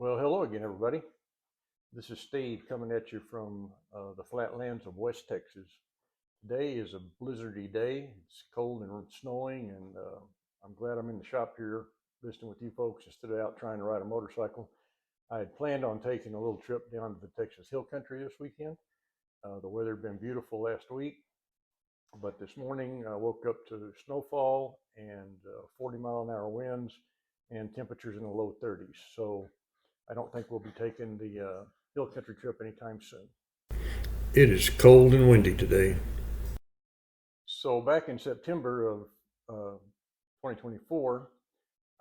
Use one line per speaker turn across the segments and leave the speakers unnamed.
Well, hello again, everybody. This is Steve coming at you from the flatlands of West Texas. Today is a blizzardy day. It's cold and snowing, and I'm glad I'm in the shop here visiting with you folks instead of out trying to ride a motorcycle. I had planned on taking a little trip down to the Texas Hill Country this weekend. The weather had been beautiful last week, but this morning I woke up to snowfall and 40-mile-an-hour winds and temperatures in the low 30s. So I don't think we'll be taking the hill country trip anytime soon.
It is cold and windy today.
So back in September of 2024,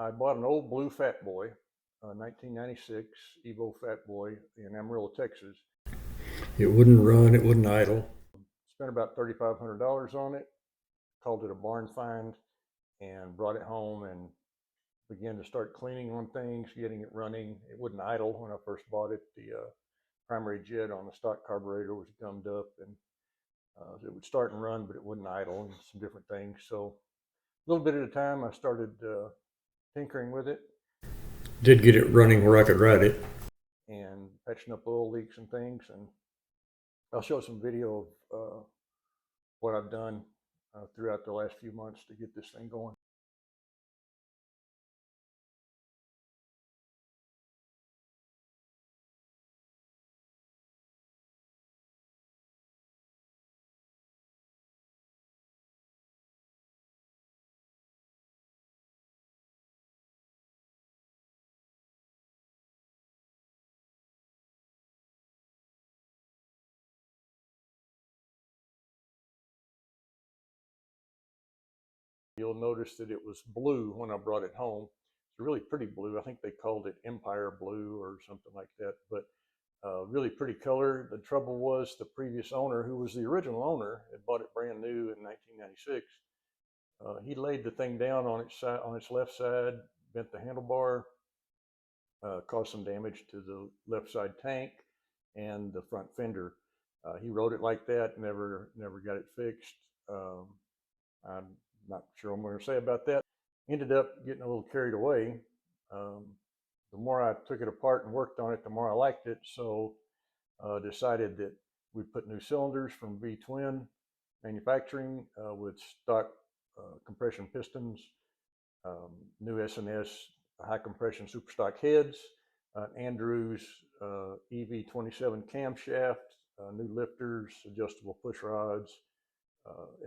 I bought an old blue Fat Boy, 1996 Evo Fat Boy in Amarillo, Texas.
It wouldn't run, it wouldn't idle.
Spent about $3,500 on it, called it a barn find, and brought it home and began to start cleaning on things, getting it running. It wouldn't idle when I first bought it. The primary jet on the stock carburetor was gummed up, and it would start and run, but it wouldn't idle, and some different things. So a little bit at a time, I started tinkering with it.
Did get it running where I could ride it.
And patching up oil leaks and things. And I'll show some video of what I've done throughout the last few months to get this thing going. You'll notice that it was blue when I brought it home. It's a really pretty blue. I think they called it Empire Blue or something like that, but really pretty color. The trouble was the previous owner, who was the original owner, had bought it brand new in 1996. He laid the thing down on its left side, bent the handlebar, caused some damage to the left side tank and the front fender. He rode it like that, never got it fixed. I'm not sure what I'm going to say about that. Ended up getting a little carried away. Um, the more I took it apart and worked on it, the more I liked it. So decided that we'd put new cylinders from V-Twin Manufacturing with stock compression pistons, new S&S high compression super stock heads, Andrews EV27 camshaft, new lifters, adjustable push rods,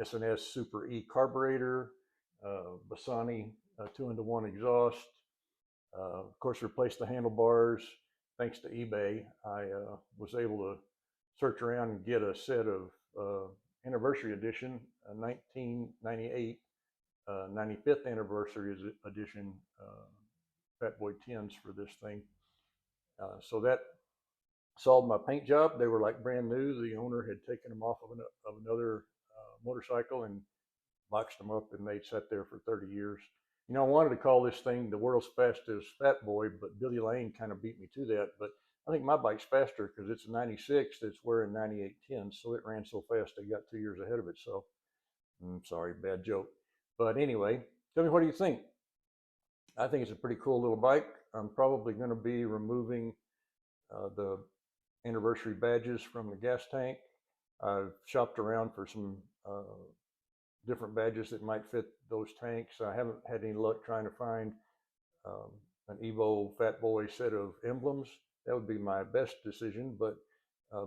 S&S Super E carburetor, Bassani 2-into-1 exhaust. Of course, replaced the handlebars. Thanks to eBay, I was able to search around and get a set of anniversary edition, 1998, 95th anniversary edition Fat Boy 10s for this thing. So that solved my paint job. They were like brand new. The owner had taken them off of another motorcycle and boxed them up, and they'd sat there for 30 years. You know, I wanted to call this thing the world's fastest Fat Boy, but Billy Lane kind of beat me to that. But I think my bike's faster because it's a 96 that's wearing 98 10s, so it ran so fast I got 2 years ahead of it. So I'm sorry, bad joke. But anyway, tell me, what do you think? I think it's a pretty cool little bike. I'm probably going to be removing the anniversary badges from the gas tank. I've shopped around for some different badges that might fit those tanks. I haven't had any luck trying to find um, an Evo Fat Boy set of emblems. That would be my best decision, but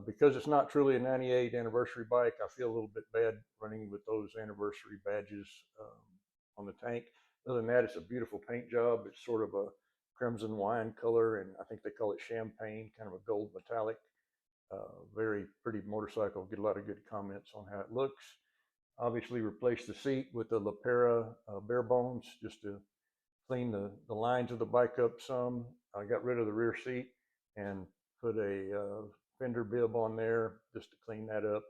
because it's not truly a 98 anniversary bike, I feel a little bit bad running with those anniversary badges on the tank. Other than that, it's a beautiful paint job. It's sort of a crimson wine color, and I think they call it champagne, kind of a gold metallic. Very pretty motorcycle. Get a lot of good comments on how it looks. Obviously replaced the seat with the Lapera bare bones just to clean the lines of the bike up some. I got rid of the rear seat and put a fender bib on there just to clean that up.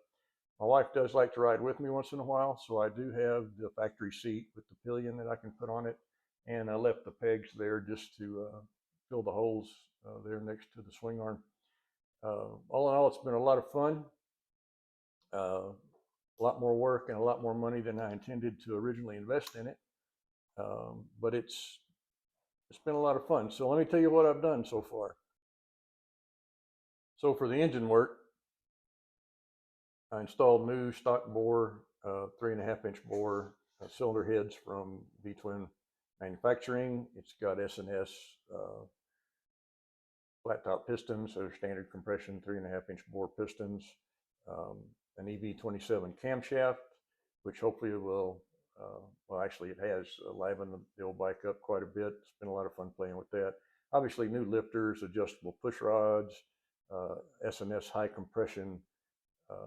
My wife does like to ride with me once in a while, so I do have the factory seat with the pillion that I can put on it, and I left the pegs there just to fill the holes there next to the swing arm. All in all, it's been a lot of fun, a lot more work and a lot more money than I intended to originally invest in it. But it's been a lot of fun. So let me tell you what I've done so far. So for the engine work, I installed new stock bore, 3.5 inch bore cylinder heads from V-twin manufacturing. It's got S&S flat top pistons, so standard compression 3.5 inch bore pistons, an EV27 camshaft, which hopefully will, well, actually it has livened the old bike up quite a bit. It's been a lot of fun playing with that. Obviously, new lifters, adjustable push rods, S&S high compression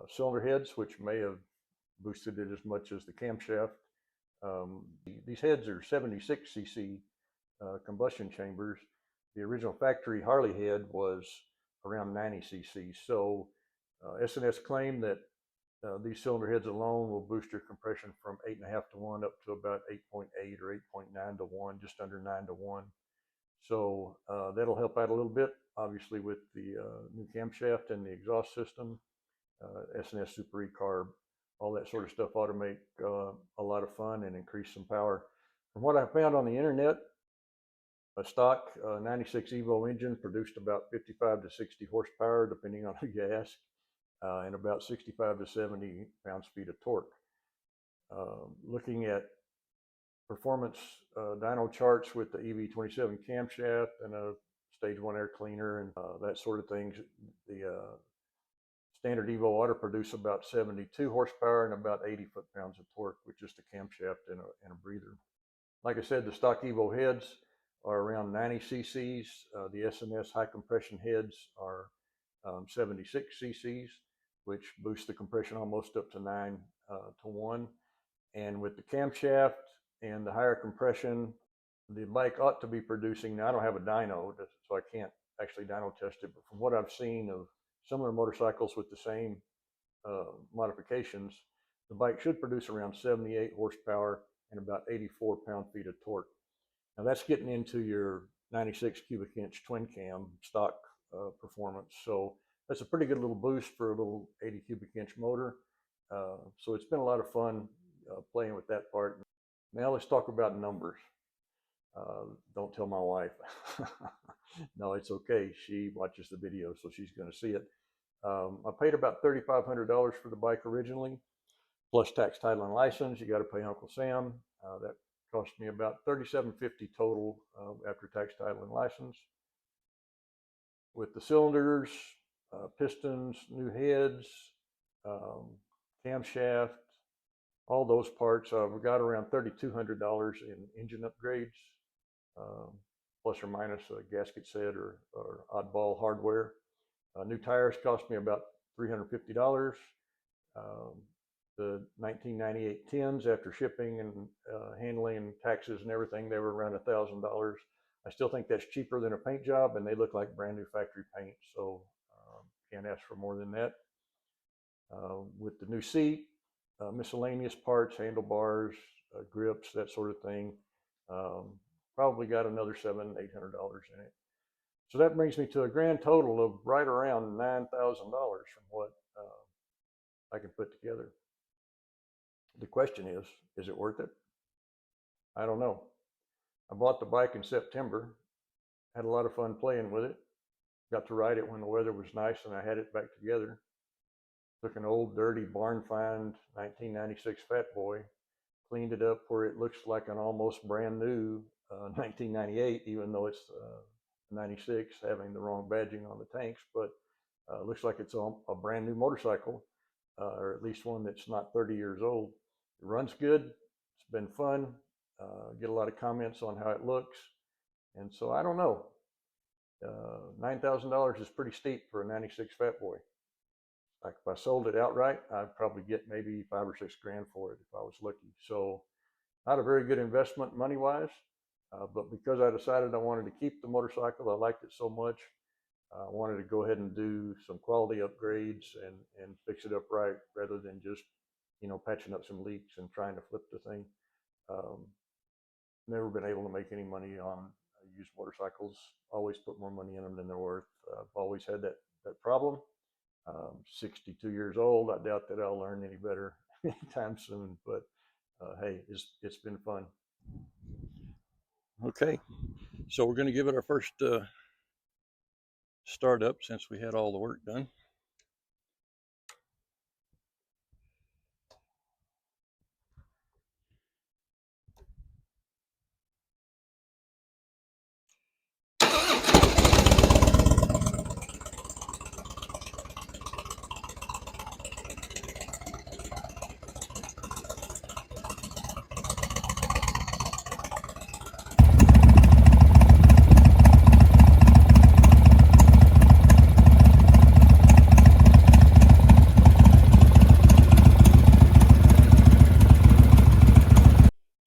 cylinder heads, which may have boosted it as much as the camshaft. These heads are 76cc combustion chambers. The original factory Harley head was around 90cc. So S&S claimed that these cylinder heads alone will boost your compression from 8.5 to 1 up to about 8.8 or 8.9 to 1, just under 9 to 1. So that'll help out a little bit, obviously, with the new camshaft and the exhaust system, S&S Super E-carb, all that sort of stuff ought to make a lot of fun and increase some power. From what I found on the internet, a stock 96 Evo engine produced about 55 to 60 horsepower, depending on who you ask, and about 65 to 70 pounds-feet of torque. Looking at performance dyno charts with the EV27 camshaft and a stage 1 air cleaner and that sort of things, the standard Evo ought to produce about 72 horsepower and about 80 foot-pounds of torque with just a camshaft and a breather. Like I said, the stock Evo heads are around 90 cc's. The S&S high compression heads are 76 cc's, which boosts the compression almost up to 9 to 1. And with the camshaft and the higher compression, the bike ought to be producing, now I don't have a dyno, so I can't actually dyno test it, but from what I've seen of similar motorcycles with the same modifications, the bike should produce around 78 horsepower and about 84 pound-feet of torque. Now that's getting into your 96 cubic inch twin cam stock performance. So that's a pretty good little boost for a little 80 cubic inch motor. So it's been a lot of fun playing with that part. Now let's talk about numbers. Don't tell my wife. No, it's okay. She watches the video, so she's going to see it. I paid about $3,500 for the bike originally, plus tax, title, and license. You got to pay Uncle Sam. That cost me about $3,750 total after tax, title, and license. With the cylinders, pistons, new heads, camshaft, all those parts, we got around $3,200 in engine upgrades, plus or minus a gasket set or oddball hardware. New tires cost me about $350. The 1998 tins, after shipping and handling and taxes and everything, they were around $1,000. I still think that's cheaper than a paint job, and they look like brand new factory paint, so can't ask for more than that. With the new seat, miscellaneous parts, handlebars, grips, that sort of thing, probably got another $700, $800 in it. So that brings me to a grand total of right around $9,000 from what I can put together. The question is it worth it? I don't know. I bought the bike in September, had a lot of fun playing with it, got to ride it when the weather was nice and I had it back together. Took an old dirty barn find 1996 Fat Boy, cleaned it up where it looks like an almost brand new 1998, even though it's 96, having the wrong badging on the tanks, but looks like it's a brand new motorcycle, or at least one that's not 30 years old. It runs good. It's been fun. Get a lot of comments on how it looks. And so I don't know. $9,000 is pretty steep for a 96 Fat Boy. Like if I sold it outright, I'd probably get maybe 5 or 6 grand for it if I was lucky. So not a very good investment money-wise, but because I decided I wanted to keep the motorcycle, I liked it so much, I wanted to go ahead and do some quality upgrades and fix it up right rather than just, patching up some leaks and trying to flip the thing. Never been able to make any money on used motorcycles. Always put more money in them than they're worth. I've always had that problem. 62 years old. I doubt that I'll learn any better anytime soon, but hey, it's been fun. Okay, so we're going to give it our first start up since we had all the work done.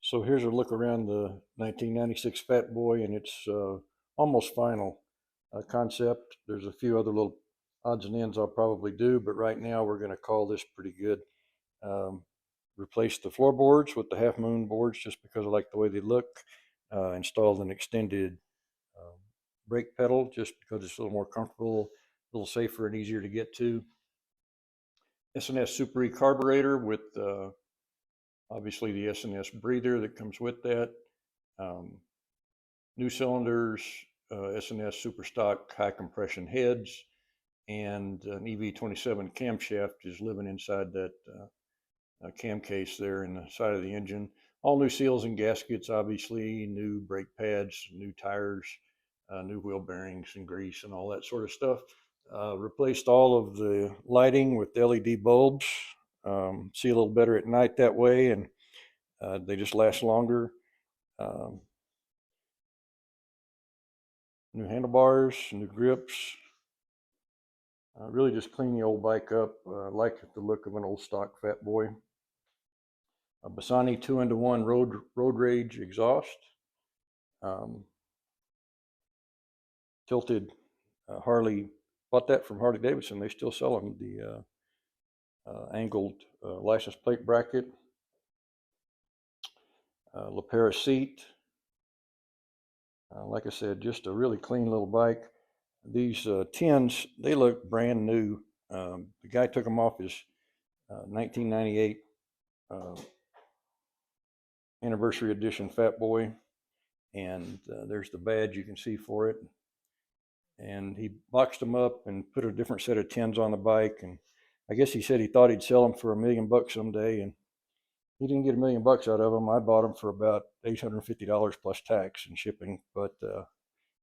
So here's a look around the 1996 Fat Boy, and it's almost final concept. There's a few other little odds and ends I'll probably do, but right now we're going to call this pretty good. Um, Replaced the floorboards with the half moon boards just because I like the way they look. Installed an extended um, brake pedal just because it's a little more comfortable, a little safer and easier to get to. S&S Super E carburetor with obviously the S&S breather that comes with that. Um, New cylinders, S&S super stock high compression heads, and an EV27 camshaft is living inside that cam case there in the side of the engine. All new seals and gaskets, obviously, new brake pads, new tires, new wheel bearings and grease and all that sort of stuff. Replaced all of the lighting with LED bulbs. See a little better at night that way, and they just last longer. Um, New handlebars, new grips. Really just clean the old bike up. Like the look of an old stock Fat Boy. A Bassani 2-into-1 road rage exhaust. Um, Tilted Harley. Bought that from Harley Davidson. They still sell them. The angled license plate bracket. LaPera seat. Like I said, just a really clean little bike. These tins, they look brand new. The guy took them off his 1998 anniversary edition Fat Boy, and there's the badge you can see for it. And he boxed them up and put a different set of tins on the bike, and I guess he said he thought he'd sell them for $1 million someday, and he didn't get $1 million out of them. I bought them for about $850 plus tax and shipping, but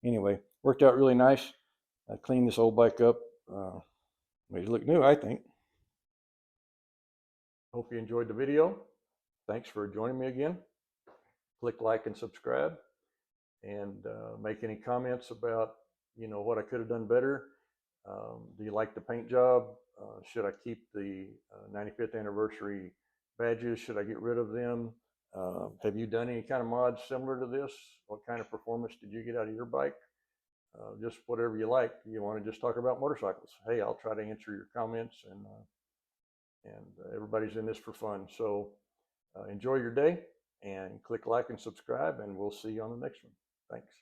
anyway, worked out really nice. I cleaned this old bike up, made it look new, I think. Hope you enjoyed the video. Thanks for joining me again. Click like and subscribe, and make any comments about what I could have done better. Do you like the paint job? Should I keep the 95th anniversary badges? Should I get rid of them? Have you done any kind of mods similar to this? What kind of performance did you get out of your bike? Just whatever you like. You want to just talk about motorcycles? Hey, I'll try to answer your comments, and everybody's in this for fun. So enjoy your day, and click like and subscribe, and we'll see you on the next one. Thanks.